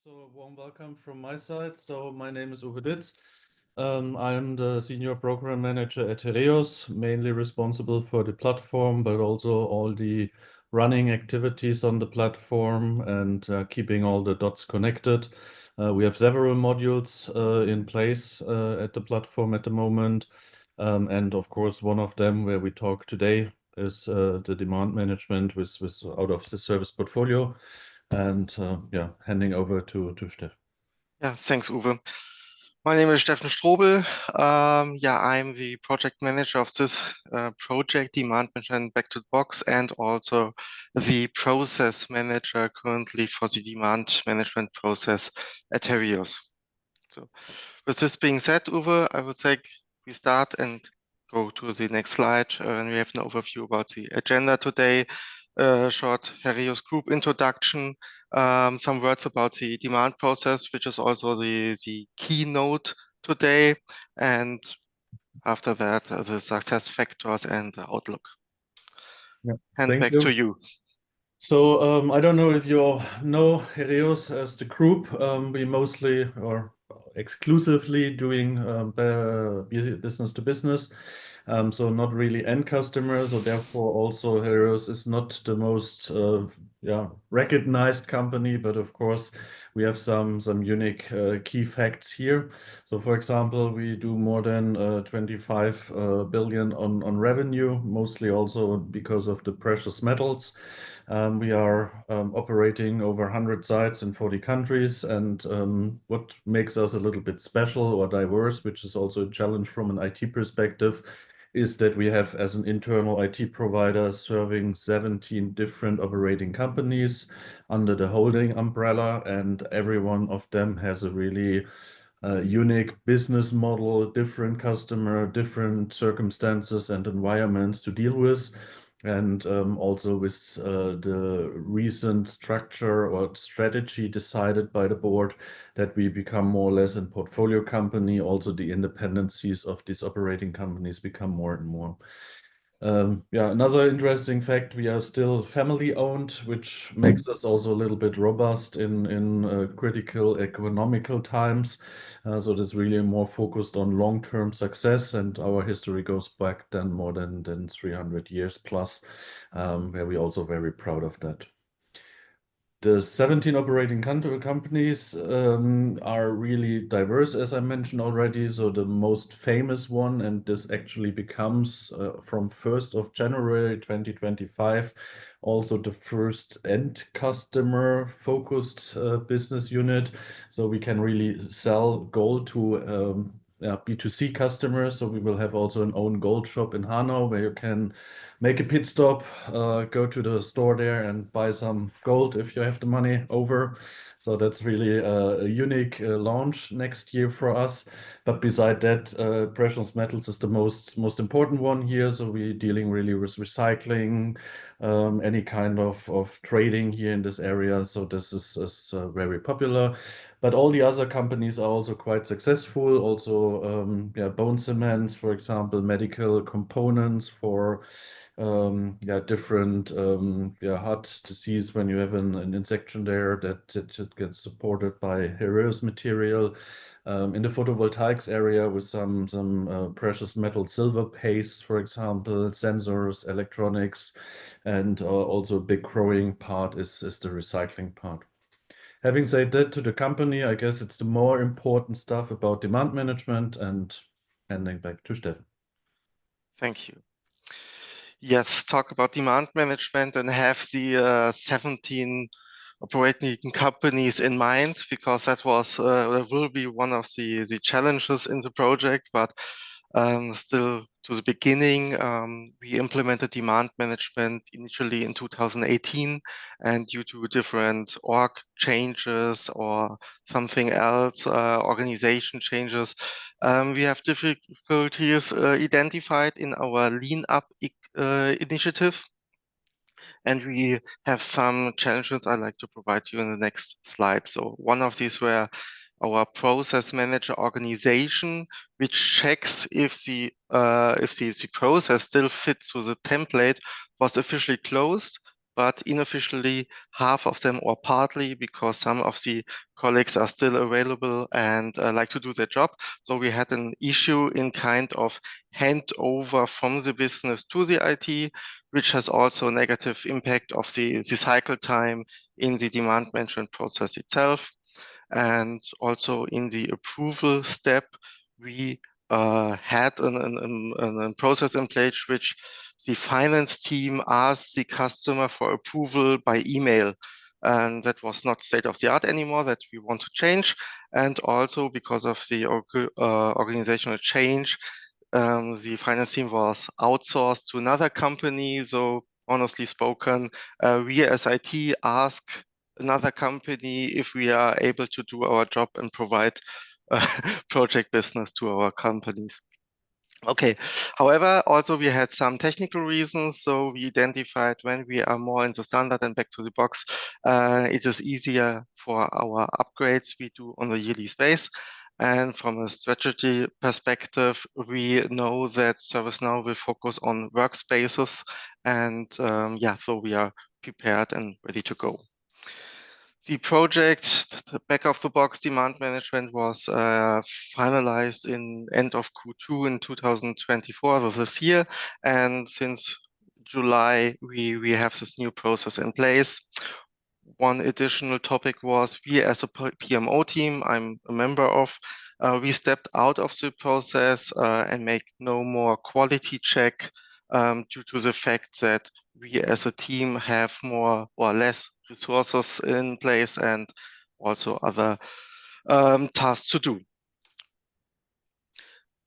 So warm welcome from my side. So my name is Uwe Ditz. I'm the senior program manager at Heraeus, mainly responsible for the platform, but also all the running activities on the platform and keeping all the dots connected. We have several modules in place at the platform at the moment. And of course, one of them where we talk today is the demand management with out of the service portfolio. And yeah, handing over to Steff. Yeah, thanks, Uwe. My name is Steffen Strobel. Yeah, I'm the project manager of this project, Demand Management Back to the Box, and also the process manager currently for the demand management process at Heraeus. So with this being said, Uwe, I would say we start and go to the next slide. And we have an overview about the agenda today, short Heraeus group introduction, some words about the demand process, which is also the keynote today. And after that, the success factors and the outlook. Yeah. Hand Thank back to you. you. So I don't know if you all know Heraeus as the group. We mostly or exclusively doing business to business. So not really end customers, so therefore also Heraeus is not the most recognized company, but of course we have some unique key facts here. So for example, we do more than 25 billion on revenue, mostly also because of the precious metals. We are operating over 100 sites in 40 countries, and what makes us a little bit special or diverse, which is also a challenge from an IT perspective, is that we have, as an internal IT provider, serving 17 different operating companies under the holding umbrella, and every one of them has a really unique business model, different customer, different circumstances and environments to deal with. And also with the recent structure or strategy decided by the board that we become more or less a portfolio company, also the independencies of these operating companies become more and more. Yeah, another interesting fact, we are still family owned, which makes us also a little bit robust in critical economical times. So that's really more focused on long-term success, and our history goes back then more than 300 years plus, where we're also very proud of that. The 17 operating companies are really diverse, as I mentioned already. So the most famous one, and this actually becomes from 1st of January 2025, also the first end customer focused business unit. So we can really sell gold to B2C customers. So we will have also an own gold shop in Hanau where you can make a pit stop, go to the store there and buy some gold if you have the money over. So that's really a unique launch next year for us. But beside that, precious metals is the most important one here. So we're dealing really with recycling, any kind of trading here in this area. So this is very popular. But all the other companies are also quite successful. Also, bone cements, for example, medical components for different heart disease when you have an injection there that gets supported by Heraeus material. In the photovoltaics area with some precious metal silver paste, for example, sensors, electronics, and also a big growing part is the recycling part. Having said that to the company, I guess it's the more important stuff about demand management, and handing back to Steffen. Thank you. Yes, talk about demand management and have the 17 operating companies in mind, because that will be one of the challenges in the project. But still, to the beginning, we implemented demand management initially in 2018, and due to different org changes or something else, organization changes, we have difficulties identified in our lean up initiative. And we have some challenges I'd like to provide you in the next slide. So one of these were our process manager organization, which checks if the process still fits with the template, was officially closed. but unofficially half of them or partly, because some of the colleagues are still available and like to do their job. So we had an issue in kind of handover from the business to the IT, which has also a negative impact of the cycle time in the demand management process itself. And also in the approval step, we had a process in place which the finance team asked the customer for approval by email. And that was not state of the art anymore, that we want to change. And also because of the organizational change, the finance team was outsourced to another company. So honestly spoken, we as IT ask another company if we are able to do our job and provide project business to our companies. Okay, however, also we had some technical reasons. So we identified when we are more in the standard and back to the box, it is easier for our upgrades we do on a yearly basis. And from a strategy perspective, we know that ServiceNow will focus on workspaces. And yeah, so we are prepared and ready to go. The project, the back of the box demand management, was finalized in end of Q2 in 2024, so this year. And since July, we have this new process in place. One additional topic was we as a PMO team, I'm a member of, we stepped out of the process and make no more quality check due to the fact that we as a team have more or less resources in place and also other tasks to do.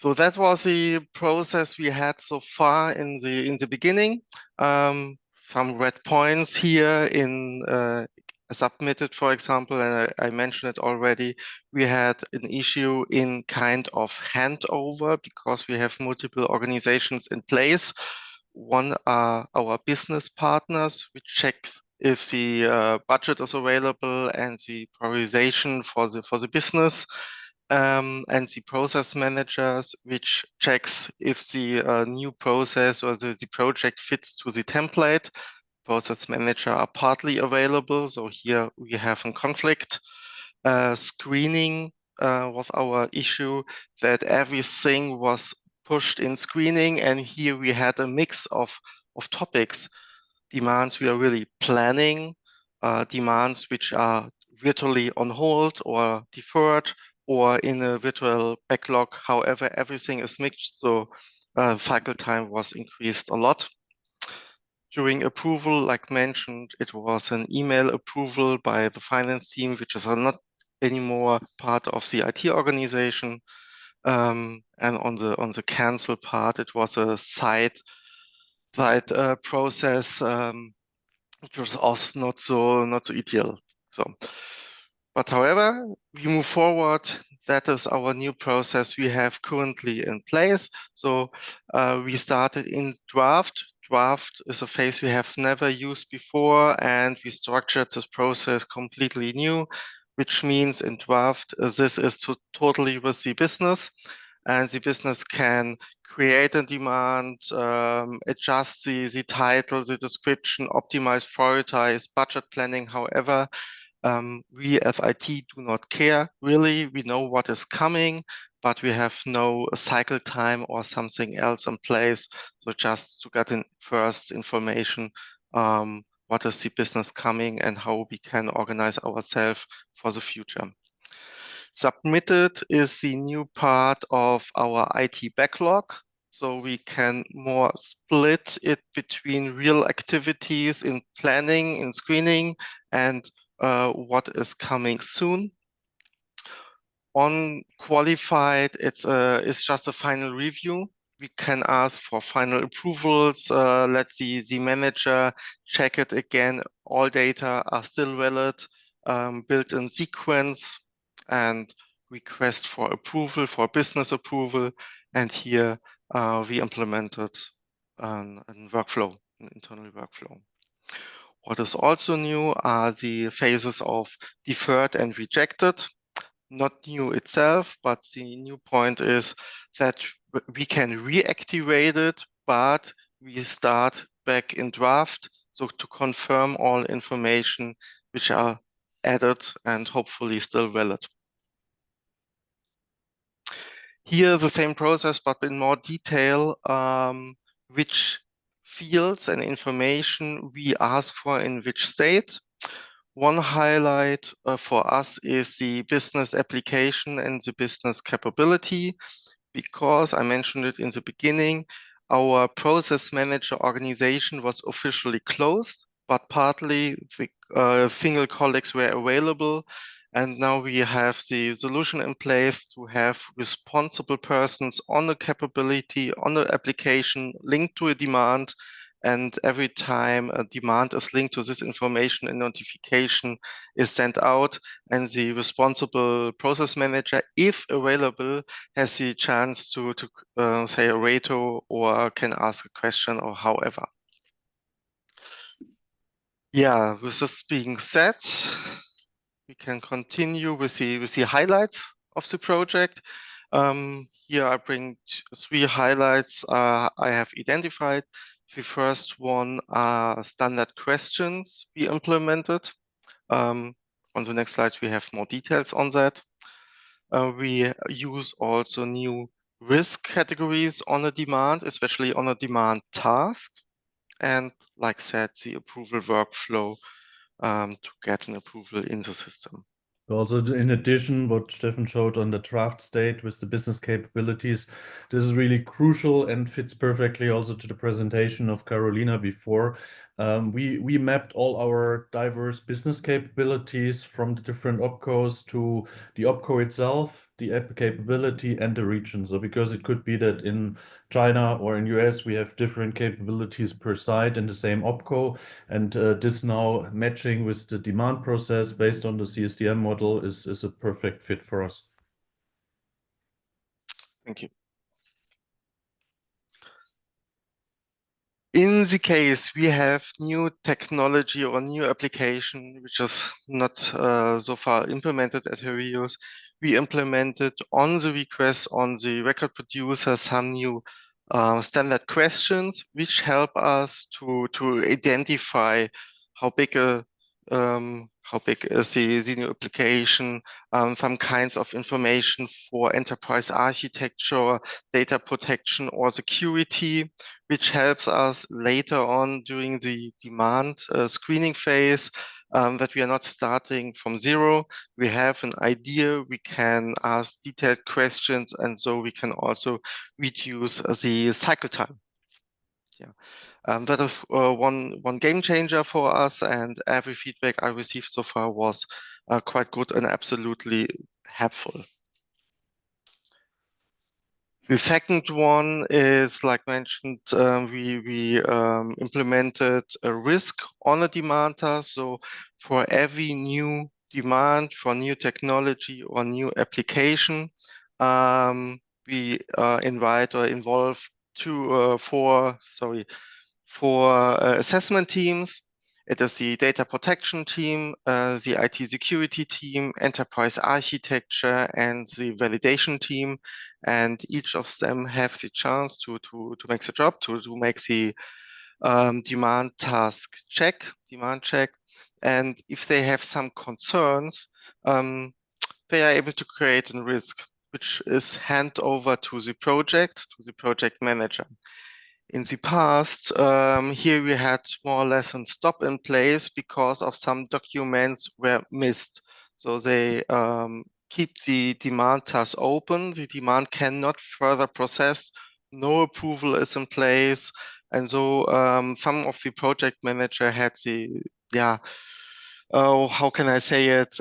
So that was the process we had so far in the beginning. Some red points here in submitted, for example, and I mentioned it already. We had an issue in kind of handover because we have multiple organizations in place. One are our business partners, which checks if the budget is available and the prioritization for the business. And the process managers, which checks if the new process or the project fits to the template. Process manager are partly available, so here we have a conflict. Screening was our issue, that everything was pushed in screening, and here we had a mix of topics. Demands we are really planning, demands which are virtually on hold or deferred or in a virtual backlog. However, everything is mixed, so cycle time was increased a lot. During approval, like mentioned, it was an email approval by the finance team, which is not anymore part of the IT organization. And on the cancel part, it was a side process, which was also not so ideal. So, but however, we move forward. That is our new process we have currently in place. So we started in draft. Draft is a phase we have never used before, and we structured this process completely new, which means in draft, this is totally with the business, and the business can create a demand, adjust the title, the description, optimize, prioritize, budget planning. However, we as IT do not care, really. We know what is coming, but we have no cycle time or something else in place. So just to get in first information, what is the business coming and how we can organize ourselves for the future. Submitted is the new part of our IT backlog. So we can more split it between real activities in planning, in screening, and what is coming soon. On qualified, it's just a final review. We can ask for final approvals, let the manager check it again. All data are still valid, built in sequence, and request for approval, for business approval. And here we implemented a workflow, an internal workflow. What is also new are the phases of deferred and rejected. Not new itself, but the new point is that we can reactivate it, but we start back in draft. so to confirm all information which are added and hopefully still valid. Here, the same process, but in more detail, which fields and information we ask for in which state. One highlight for us is the business application and the business capability, because I mentioned it in the beginning, our process manager organization was officially closed, but partly the single colleagues were available. And now we have the solution in place to have responsible persons on the capability, on the application linked to a demand. And every time a demand is linked to this information, a notification is sent out, and the responsible process manager, if available, has the chance to say a rato or can ask a question or however. Yeah, with this being said, we can continue with the highlights of the project. Here I bring three highlights I have identified. The first one are standard questions we implemented. On the next slide, we have more details on that. We use also new risk categories on a demand, especially on a demand task. And like said, the approval workflow to get an approval in the system. Also, in addition, what Stefan showed on the draft state with the business capabilities, this is really crucial and fits perfectly also to the presentation of Carolina before. We mapped all our diverse business capabilities from the different opcos to the opco itself, the app capability, and the region. So because it could be that in China or in US, we have different capabilities per site in the same opco. And this now matching with the demand process based on the CSDM model is a perfect fit for us. Thank you. In the case we have new technology or new application, which is not so far implemented at Heraeus, we implemented on the request on the record producer some new standard questions, which help us to identify how big is the new application, some kinds of information for enterprise architecture, data protection, or security, which helps us later on during the demand screening phase, that we are not starting from zero. We have an idea, we can ask detailed questions, and so we can also reduce the cycle time. Yeah. That is one game changer for us, and every feedback I received so far was quite good and absolutely helpful. The second one is, like mentioned, we implemented a risk on a demand task. So for every new demand for new technology or new application, we invite or involve four assessment teams. It is the data protection team, the IT security team, enterprise architecture, and the validation team. And each of them have the chance to make the job, to make the demand check. And if they have some concerns, they are able to create a risk, which is handed over to the project manager. In the past, here we had more or less a stop in place because of some documents were missed. So they keep the demand task open. The demand cannot further process. No approval is in place. And so some of the project manager had how can I say it?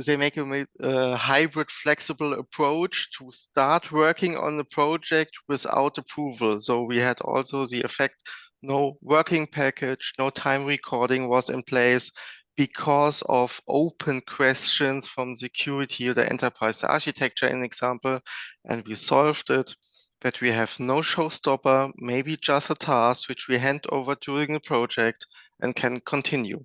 They make a hybrid flexible approach to start working on the project without approval. So we had also the effect, no working package, no time recording was in place because of open questions from security or the enterprise architecture, an example, and we solved it. That we have no showstopper, maybe just a task which we hand over during the project and can continue.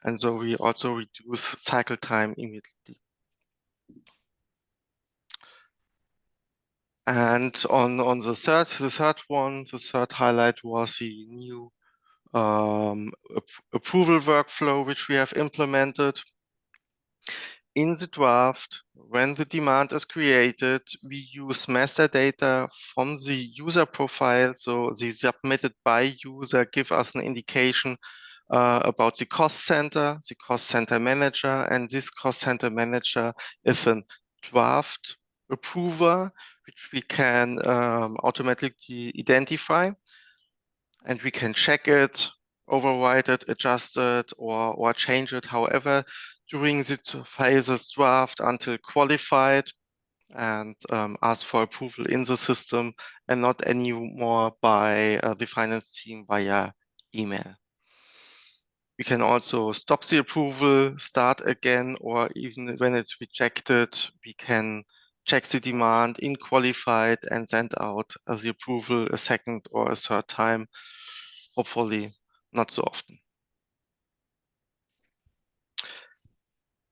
And so we also reduce cycle time immediately. And on the third highlight was the new approval workflow which we have implemented. In the draft, when the demand is created, we use master data from the user profile. So the submitted by user give us an indication about the cost center manager, and this cost center manager is a draft approver, which we can automatically identify, and we can check it, override it, adjust it, or change it. However, during the phases draft until qualified, and ask for approval in the system, and not anymore by the finance team via email. We can also stop the approval, start again, or even when it's rejected, we can check the demand in qualified and send out the approval a second or a third time, hopefully not so often.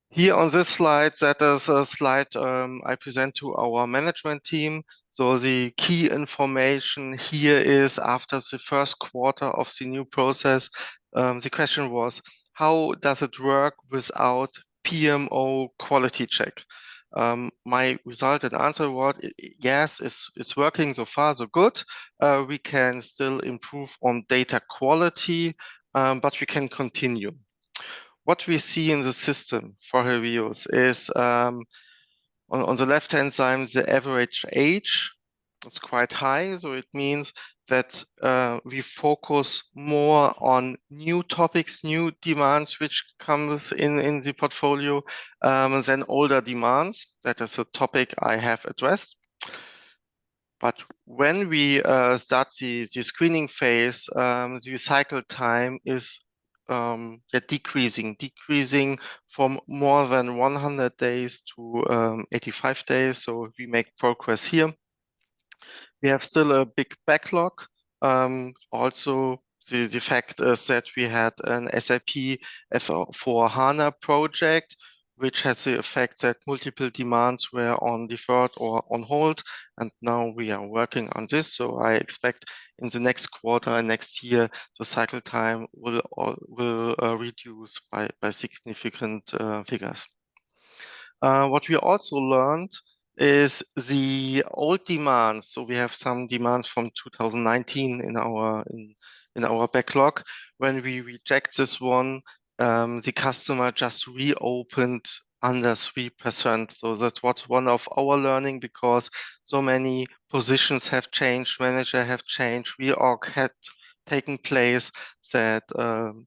Here on this slide, that is a slide I present to our management team. So the key information here is after the first quarter of the new process, the question was, how does it work without PMO quality check? My result and answer was, yes, it's working so far, so good. We can still improve on data quality, but we can continue. What we see in the system for Heraeus is on the left-hand side, the average age. It's quite high, so it means that we focus more on new topics, new demands which comes in the portfolio than older demands. That is a topic I have addressed. But when we start the screening phase, the cycle time is decreasing from more than 100 days to 85 days. So we make progress here. We have still a big backlog. Also, the fact is that we had an SAP S/4HANA project, which has the effect that multiple demands were on deferred or on hold. And now we are working on this. So I expect in the next quarter and next year, the cycle time will reduce by significant figures. What we also learned is the old demands. So we have some demands from 2019 in our backlog. When we reject this one, the customer just reopened under 3%. So that was one of our learning, because so many positions have changed, manager have changed, reorg had taken place, that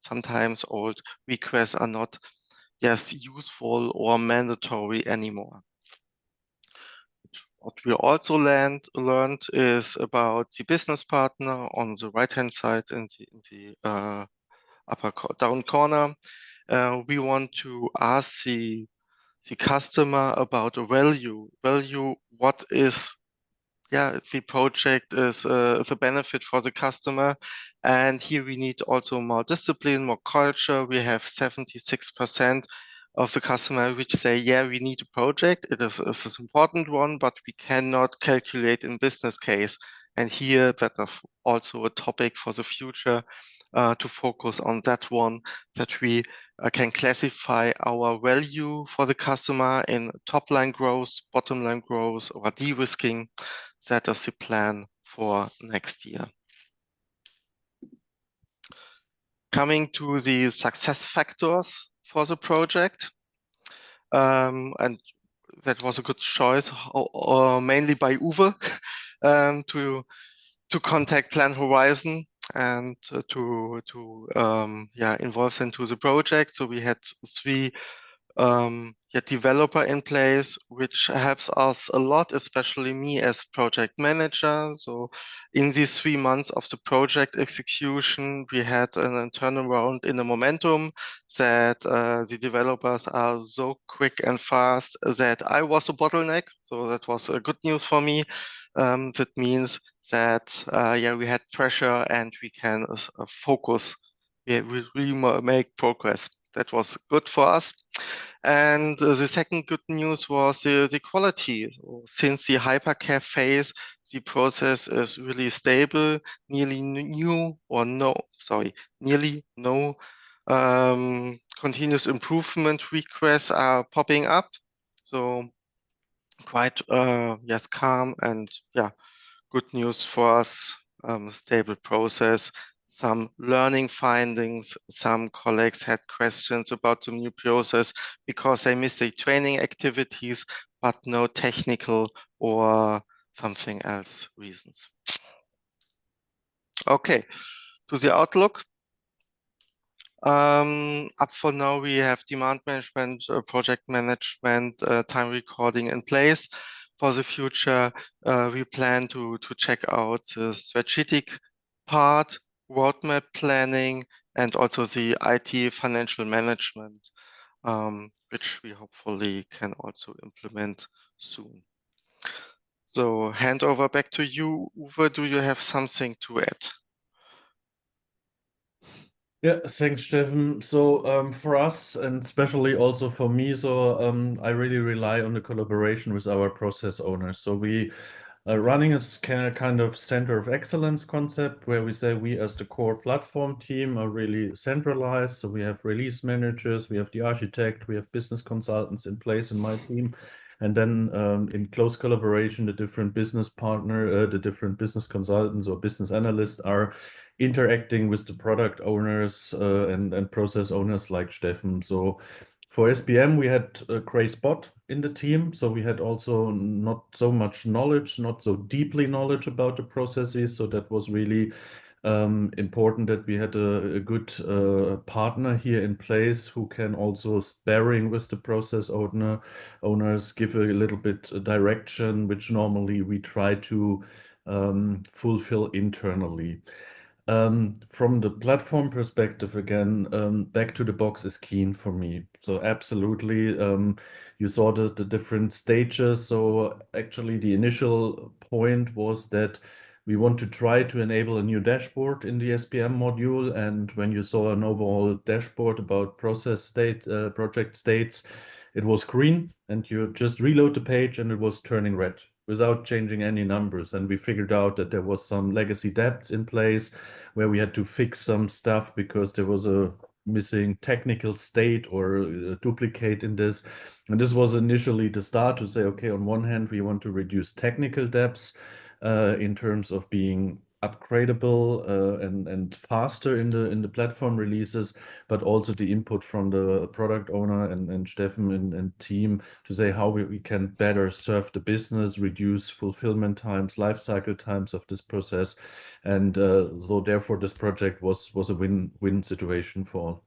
sometimes old requests are not useful or mandatory anymore. What we also learned is about the business partner on the right-hand side in the upper down corner. We want to ask the customer about a value. What is the project is the benefit for the customer. And here we need also more discipline, more culture. We have 76% of the customer which say, yeah, we need a project. It is an important one, but we cannot calculate in business case. And here that is also a topic for the future to focus on that one, that we can classify our value for the customer in top line growth, bottom line growth, or de-risking. That is the plan for next year. Coming to the success factors for the project, and that was a good choice, mainly by Uwe, to contact PlanHorizon and to involve them to the project. So we had three developer in place, which helps us a lot, especially me as project manager. So in these 3 months of the project execution, we had an turnaround in the momentum, that the developers are so quick and fast that I was a bottleneck. So that was good news for me. That means that we had pressure and we can focus. We really make progress. That was good for us. And the second good news was the quality. So since the hypercare phase, the process is really stable, nearly no continuous improvement requests are popping up. So quite yes, calm and yeah, good news for us. Stable process. Some learning findings. Some colleagues had questions about the new process because they missed the training activities, but no technical or something else reasons. Okay, to the outlook. Up for now, we have demand management, project management, time recording in place. For the future, we plan to check out the strategic part, roadmap planning, and also the IT financial management, which we hopefully can also implement soon. So hand over back to you, Uwe. Do you have something to add? Yeah, thanks, Steffen. So for us, and especially also for me, I really rely on the collaboration with our process owners. So we running a kind of center of excellence concept where we say we as the core platform team are really centralized. So we have release managers, we have the architect, we have business consultants in place in my team. And then in close collaboration, the different business the different business consultants or business analysts are interacting with the product owners and process owners like Steffen. So for SPM, we had a gray spot in the team. So we had also not so much knowledge, not so deeply knowledge about the processes. So that was really important that we had a good partner here in place who can also sparring with the process owners, give a little bit direction, which normally we try to fulfill internally. From the platform perspective, again, back to the box is keen for me. So absolutely, you saw the different stages. So actually, the initial point was that we want to try to enable a new dashboard in the SPM module. And when you saw an overall dashboard about project states, it was green, and you just reload the page and it was turning red without changing any numbers. And we figured out that there was some legacy debts in place where we had to fix some stuff because there was a missing technical state or a duplicate in this. And this was initially the start to say, okay, on one hand, we want to reduce technical debts in terms of being upgradable and faster in the platform releases, but also the input from the product owner and Steffen and team to say how we can better serve the business, reduce fulfillment times, life cycle times of this process. And so therefore this project was a win-win situation for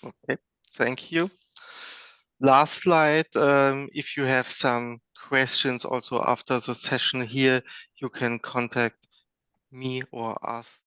all. Okay, thank you. Last slide. If you have some questions also after the session here, you can contact me or us